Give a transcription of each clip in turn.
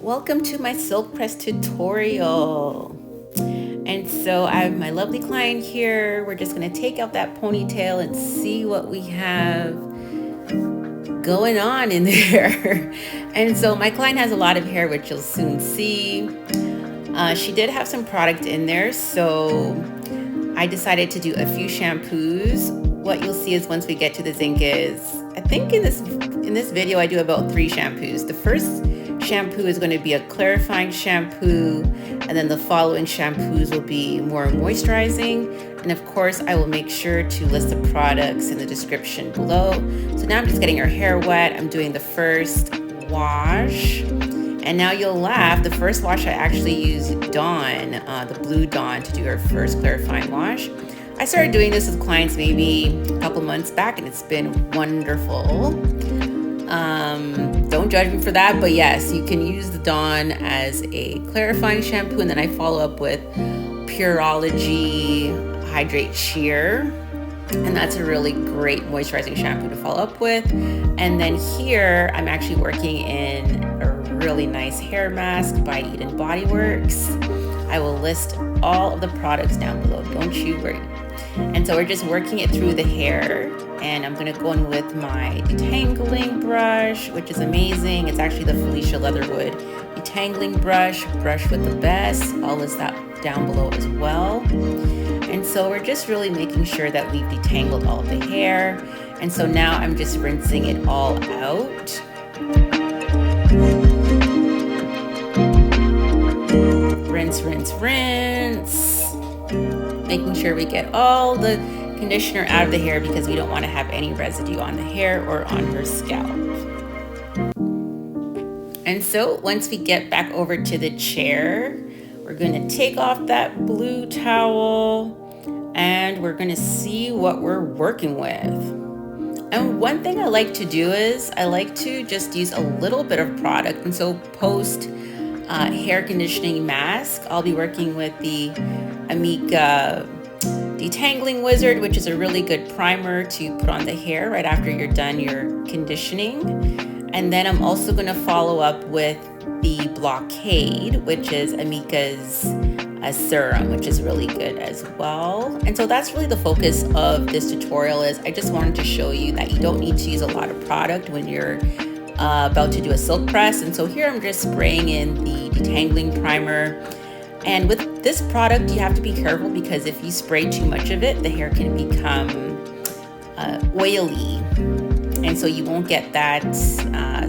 Welcome to my silk press tutorial. And so I have my lovely client here. We're just going to take out that ponytail and see what we have going on in there. And so my client has a lot of hair, which you'll soon see. She did have some product in there, so I decided to do a few shampoos. What you'll see is once we get to the zinc is, I think in this video I do about 3 shampoos. The first shampoo is going to be a clarifying shampoo, and then the following shampoos will be more moisturizing. And of course, I will make sure to list the products in the description below. So now I'm just getting her hair wet. I'm doing the first wash. And now you'll laugh, the first wash I actually used Dawn, the blue Dawn, to do her first clarifying wash. I started doing this with clients maybe a couple months back, and it's been wonderful. Don't judge me for that, but yes, you can use the Dawn as a clarifying shampoo, and then I follow up with Pureology Hydrate Sheer, and that's a really great moisturizing shampoo to follow up with. And then here I'm actually working in a really nice hair mask by BodyWorks. I will list all of the products down below, don't you worry. And so we're just working it through the hair, and I'm gonna go in with my detangling brush, which is amazing. It's actually the Felicia Leatherwood detangling brush with the best. I'll list that down below as well. And so we're just really making sure that we've detangled all of the hair. And so now I'm just rinsing it all out. Rinse, rinse, rinse. Making sure we get all the conditioner out of the hair because we don't want to have any residue on the hair or on her scalp. And so once we get back over to the chair, we're going to take off that blue towel and we're going to see what we're working with. And one thing I like to do is I like to just use a little bit of product. And so post hair conditioning mask, I'll be working with the Amika Detangling Wizard, which is a really good primer to put on the hair right after you're done your conditioning. And then I'm also going to follow up with the Blockade, which is Amika's serum, which is really good as well. And so that's really the focus of this tutorial. Is I just wanted to show you that you don't need to use a lot of product when you're about to do a silk press. And so here I'm just spraying in the detangling primer. And with this product, you have to be careful because if you spray too much of it, the hair can become oily. And so you won't get that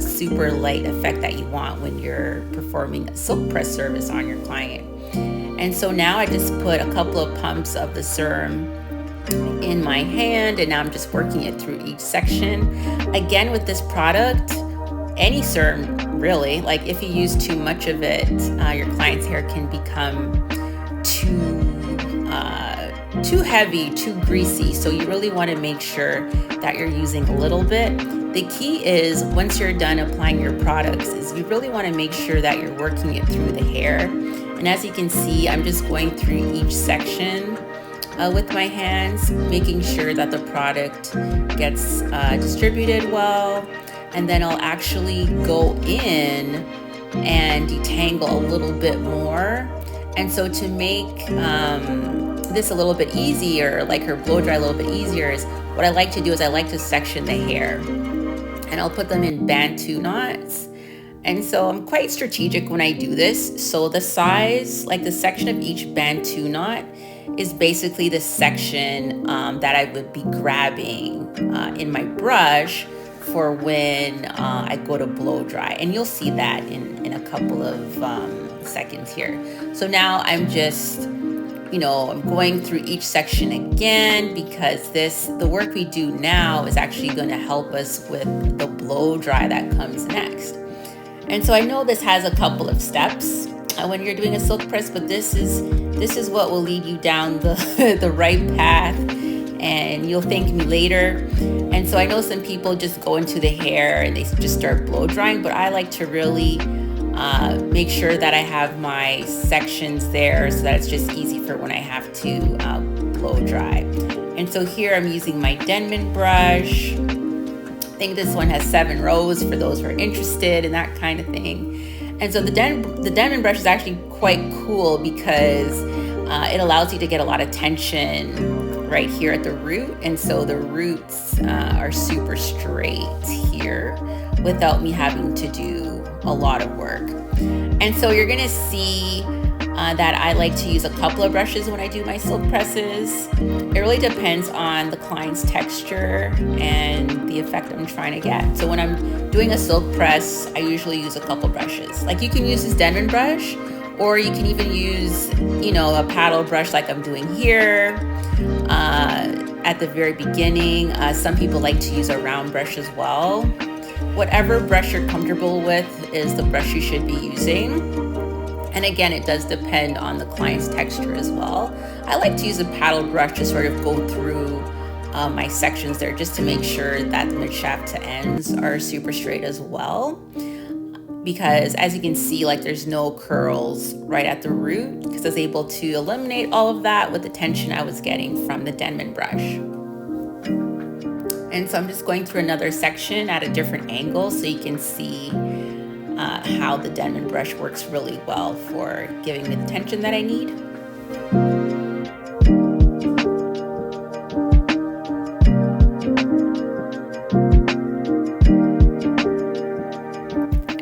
super light effect that you want when you're performing a silk press service on your client. And so now I just put a couple of pumps of the serum in my hand, and now I'm just working it through each section. Again, with this product, any serum really, like if you use too much of it, your client's hair can become too heavy, too greasy. So you really want to make sure that you're using a little bit. The key is once you're done applying your products is you really want to make sure that you're working it through the hair. And as you can see, I'm just going through each section with my hands, making sure that the product gets distributed well. And then I'll actually go in and detangle a little bit more. And so to make this a little bit easier, like her blow dry a little bit easier, is what I like to do is I like to section the hair. And I'll put them in Bantu knots. And so I'm quite strategic when I do this. So the size, like the section of each Bantu knot is basically the section that I would be grabbing in my brush for when I go to blow dry. And you'll see that in a couple of seconds here. So now I'm just, I'm going through each section again because the work we do now is actually going to help us with the blow dry that comes next. And so I know this has a couple of steps when you're doing a silk press, but this is what will lead you down the right path, and you'll thank me later. And so I know some people just go into the hair and they just start blow drying, but I like to really make sure that I have my sections there so that it's just easy for when I have to blow dry. And so here I'm using my Denman brush. I think this one has 7 rows for those who are interested in that kind of thing. And so the Denman brush is actually quite cool because it allows you to get a lot of tension right here at the root. And so the roots are super straight here without me having to do a lot of work. And so you're gonna see that I like to use a couple of brushes when I do my silk presses. It really depends on the client's texture and the effect I'm trying to get. So when I'm doing a silk press, I usually use a couple brushes. Like you can use this Denman brush, or you can even use, you know, a paddle brush like I'm doing here at the very beginning. Some people like to use a round brush as well. Whatever brush you're comfortable with is the brush you should be using. And again, it does depend on the client's texture as well. I like to use a paddle brush to sort of go through my sections there just to make sure that the mid shaft to ends are super straight as well. Because as you can see, like there's no curls right at the root because I was able to eliminate all of that with the tension I was getting from the Denman brush. And so I'm just going through another section at a different angle so you can see how the Denman brush works really well for giving me the tension that I need.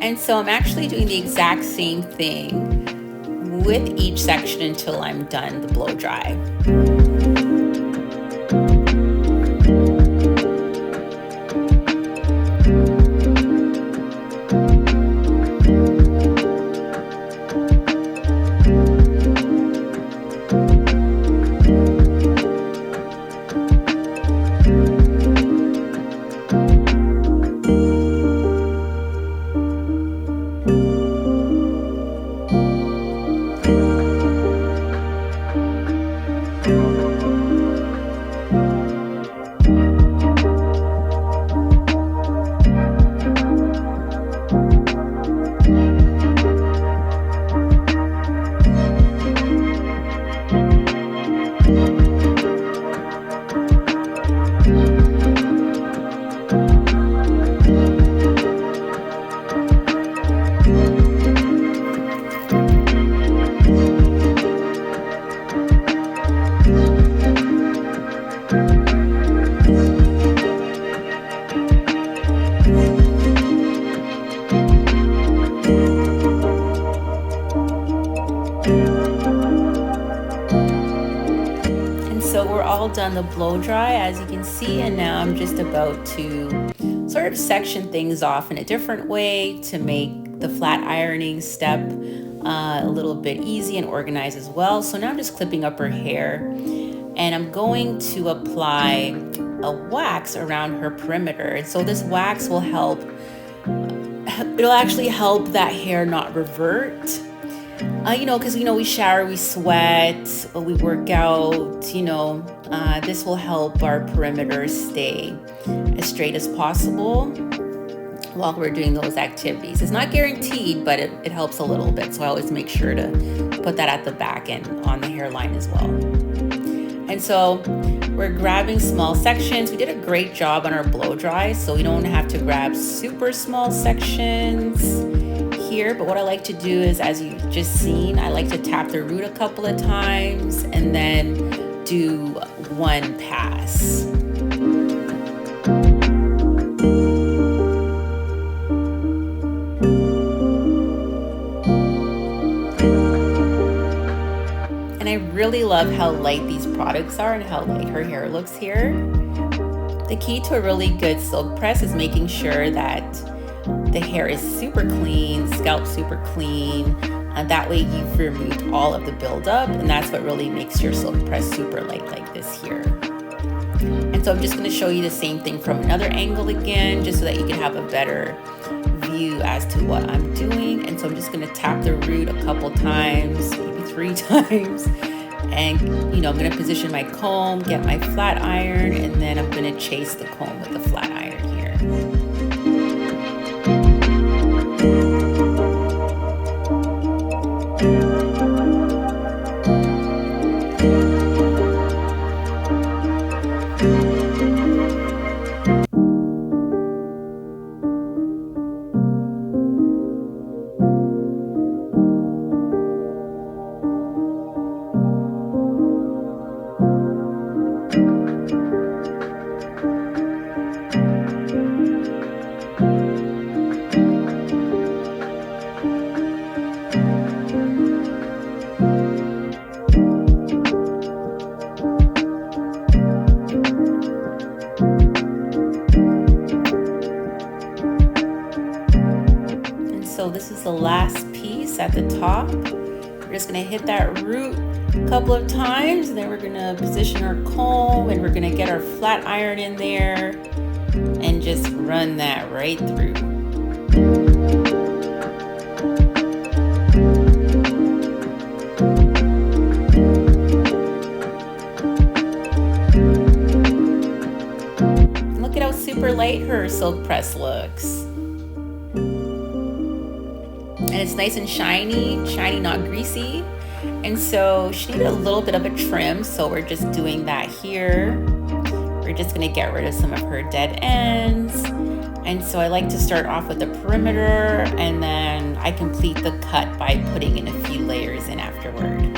And so I'm actually doing the exact same thing with each section until I'm done the blow dry. Done the blow dry, as you can see, and now I'm just about to sort of section things off in a different way to make the flat ironing step a little bit easy and organized as well. So now I'm just clipping up her hair, and I'm going to apply a wax around her perimeter. And so this wax will help, it'll actually help that hair not revert. You know, because, you know, we shower, we sweat, we work out, you know, this will help our perimeter stay as straight as possible while we're doing those activities. It's not guaranteed, but it helps a little bit. So I always make sure to put that at the back and on the hairline as well. And so we're grabbing small sections. We did a great job on our blow dry, so we don't have to grab super small sections here. But what I like to do is, as you've just seen, I like to tap the root a couple of times and then do one pass. And I really love how light these products are and how light her hair looks here. The key to a really good silk press is making sure that the hair is super clean, scalp super clean. That way you've removed all of the buildup, and that's what really makes your silk press super light like this here. And so I'm just going to show you the same thing from another angle again, just so that you can have a better view as to what I'm doing. And so I'm just going to tap the root a couple times, maybe 3 times. And, you know, I'm going to position my comb, get my flat iron, and then I'm going to chase the comb with the flat iron here. so this is the last piece at the top. We're just gonna hit that root a couple of times, and then we're gonna position our comb, and we're gonna get our flat iron in there and just run that right through. Look at how super light her silk press looks. And it's nice and shiny, not greasy. And so she needed a little bit of a trim, so we're just doing that here. We're just gonna get rid of some of her dead ends. And so I like to start off with the perimeter, and then I complete the cut by putting in a few layers in afterward.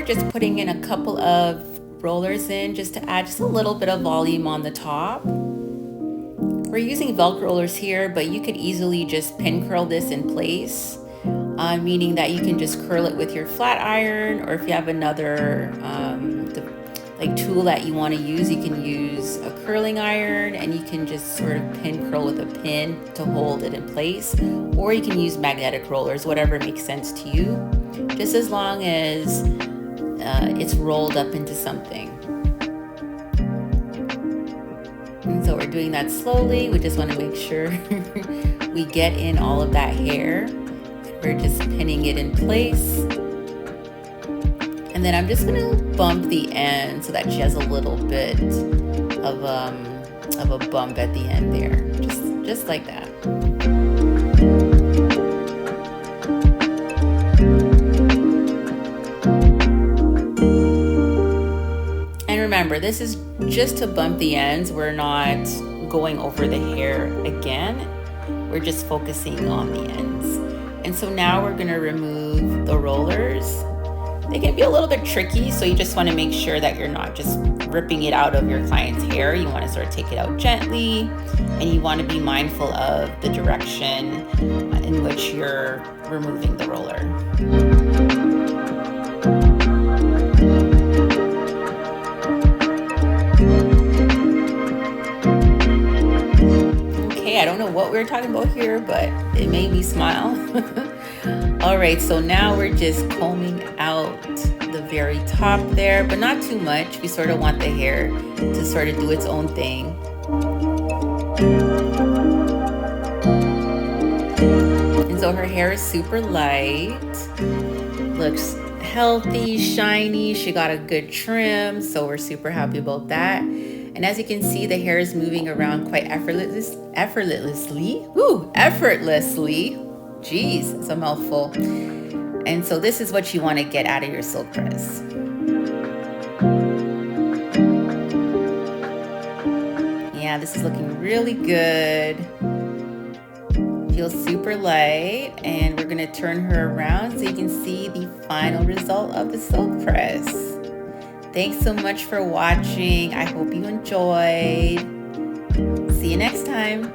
Just putting in a couple of rollers in just to add just a little bit of volume on the top. We're using Velcro rollers here, but you could easily just pin curl this in place, meaning that you can just curl it with your flat iron, or if you have another like tool that you want to use, you can use a curling iron, and you can just sort of pin curl with a pin to hold it in place, or you can use magnetic rollers, whatever makes sense to you, just as long as it's rolled up into something. And so we're doing that slowly. We just want to make sure we get in all of that hair. We're just pinning it in place. And then I'm just going to bump the end so that she has a little bit of a bump at the end there. Just like that. Remember, this is just to bump the ends. We're not going over the hair again. We're just focusing on the ends. And so now we're going to remove the rollers. They can be a little bit tricky, so you just want to make sure that you're not just ripping it out of your client's hair. You want to sort of take it out gently, and you want to be mindful of the direction in which you're removing the roller. I don't know what we were talking about here, but it made me smile. All right, so now we're just combing out the very top there, but not too much. We sort of want the hair to sort of do its own thing. And so her hair is super light, looks healthy, shiny. She got a good trim, so we're super happy about that. And as you can see, the hair is moving around quite effortlessly. Jeez, it's a mouthful. And so this is what you want to get out of your silk press. Yeah, this is looking really good. Feels super light. And we're going to turn her around so you can see the final result of the silk press. Thanks so much for watching. I hope you enjoyed. See you next time.